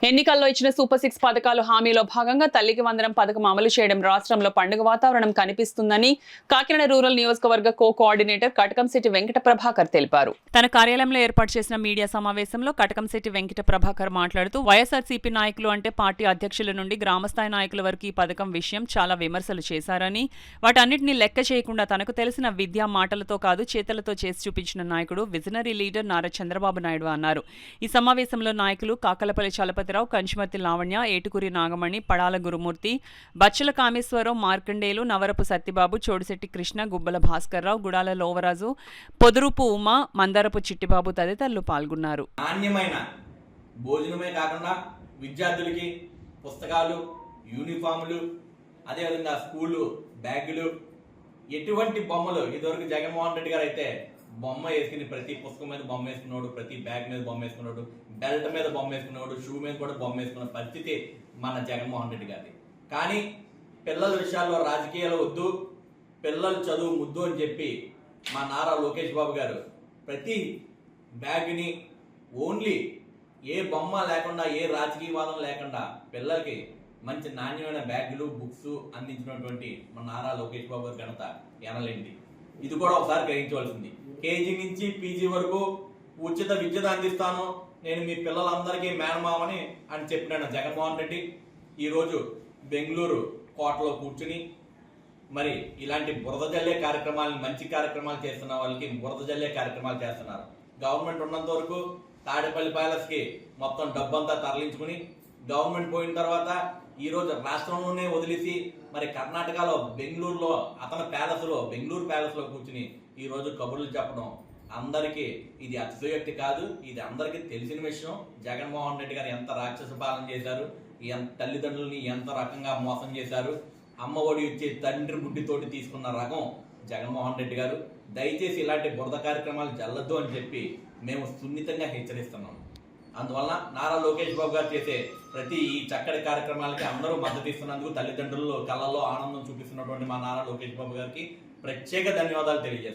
ఎన్నికల్లో ఇచ్చిన సూపర్ 6 పథకాలు హామీలో భాగంగా తల్లికి వందనం పథకం అమలు చేయడం రాష్ట్రంలో పండుగ వాతావరణం కనిపిస్తుందని కాకినాడ రూరల్ నియోజకవర్గ కోఆర్డినేటర్ కటకంశెట్టి వెంకట ప్రభాకర్ తెలిపారు. తన కార్యాలయంలో ఏర్పాటు చేసిన మీడియా సమావేశంలో కటకంశెట్టి వెంకట ప్రభాకర్ మాట్లాడుతూ వైఎస్ఆర్సీపీ నాయకులు అంటే పార్టీ అధ్యక్షుల నుండి గ్రామస్థాయి నాయకుల వరకు ఈ పథకం విషయం చాలా విమర్శలు చేశారని, వాటన్నిటిని లెక్క చేయకుండా తనకు తెలిసిన విద్యా మాటలతో కాదు చేతలతో చేసి చూపించిన నాయకుడు విజనరీ లీడర్ నారా చంద్రబాబు నాయుడు అన్నారు. ఈ సమావేశంలో నాయకులు కాకలపల్లి చలపతిరావు, కంచుమర్తి లావణ్య, ఏటుకూరి నాగమణి, పడాల గురుమూర్తి, బచ్చల కామేశ్వరరావు, మార్కండేలు, నవరపు సత్యబాబు, చోడిశెట్టి కృష్ణ, గుబ్బల భాస్కర్రావు, గుడాల లోవరాజు, పొదురుపు ఉమా, మందారపు చిట్టిబాబు తదితరులు పాల్గొన్నారు. నాణ్యమైన భోజనమే కాకుండా విద్యార్థులకి పుస్తకాలు, యూనిఫాములు, అదేవిధంగా స్కూలు బ్యాగులు, ఎటువంటి బొమ్మలు ఇదివరకు జగన్మోహన్ రెడ్డి గారు అయితే బొమ్మ వేసుకుని ప్రతి పుస్తకం మీద బొమ్మ వేసుకున్నాడు, ప్రతి బ్యాగ్ మీద బొమ్మ వేసుకున్నాడు, బెల్ట్ మీద బొమ్మ వేసుకున్నాడు, షూ మీద కూడా బొమ్మ వేసుకున్న పరిస్థితి మన జగన్మోహన్ రెడ్డి గారి. కానీ పిల్లల విషయాల్లో రాజకీయాలు వద్దు, పిల్లలు చదువు ముద్దు అని చెప్పి మా నారా లోకేష్ బాబు గారు ప్రతి బ్యాగ్ని ఓన్లీ ఏ బొమ్మ లేకుండా, ఏ రాజకీయవాదం లేకుండా పిల్లలకి మంచి నాణ్యమైన బ్యాగులు, బుక్స్ అందించినటువంటి మన నారా లోకేష్ బాబు గారి ఘనత ఎనలేండి. ఇది కూడా ఒకసారి గ్రహించవలసింది. కేజీ నుంచి పీజీ వరకు ఉచిత విద్యను అందిస్తాను, నేను మీ పిల్లలందరికీ మేనమామని అని చెప్పినాడు జగన్మోహన్ రెడ్డి. ఈరోజు బెంగళూరు కోటలో కూర్చుని మరి ఇలాంటి బురద జల్లే కార్యక్రమాలు, మంచి కార్యక్రమాలు చేస్తున్న వాళ్ళకి బురద జల్లే కార్యక్రమాలు చేస్తున్నారు. గవర్నమెంట్ ఉన్నంత వరకు తాడేపల్లి ప్యాలెస్కి మొత్తం డబ్బంతా తరలించుకుని, గవర్నమెంట్ పోయిన తర్వాత ఈరోజు రాష్ట్రంలోనే వదిలేసి మరి కర్ణాటకలో బెంగళూరులో అతని ప్యాలెస్లో, బెంగళూరు ప్యాలెస్లో కూర్చుని ఈరోజు కబుర్లు చెప్పడం అందరికీ ఇది అతిశయోక్తి కాదు, ఇది అందరికీ తెలిసిన విషయం. జగన్మోహన్ రెడ్డి గారు ఎంత రాక్షస పాలన చేశారు, తల్లిదండ్రులని ఎంత రకంగా మోసం చేశారు, అమ్మ ఒడి ఇచ్చే తండ్రి బుడ్డితోటి తీసుకున్న రకం జగన్మోహన్ రెడ్డి గారు. దయచేసి ఇలాంటి బురద కార్యక్రమాలు జల్లద్దు అని చెప్పి మేము సున్నితంగా హెచ్చరిస్తున్నాం. అందువల్ల నారా లోకేష్ బాబు గారు చేసే ప్రతి ఈ చక్కటి కార్యక్రమాలకి అందరూ మద్దతు ఇస్తున్నందుకు తల్లిదండ్రులు కళ్ళల్లో ఆనందం చూపిస్తున్నటువంటి మా నారా లోకేష్ బాబు గారికి ప్రత్యేక ధన్యవాదాలు తెలియజేస్తున్నాం.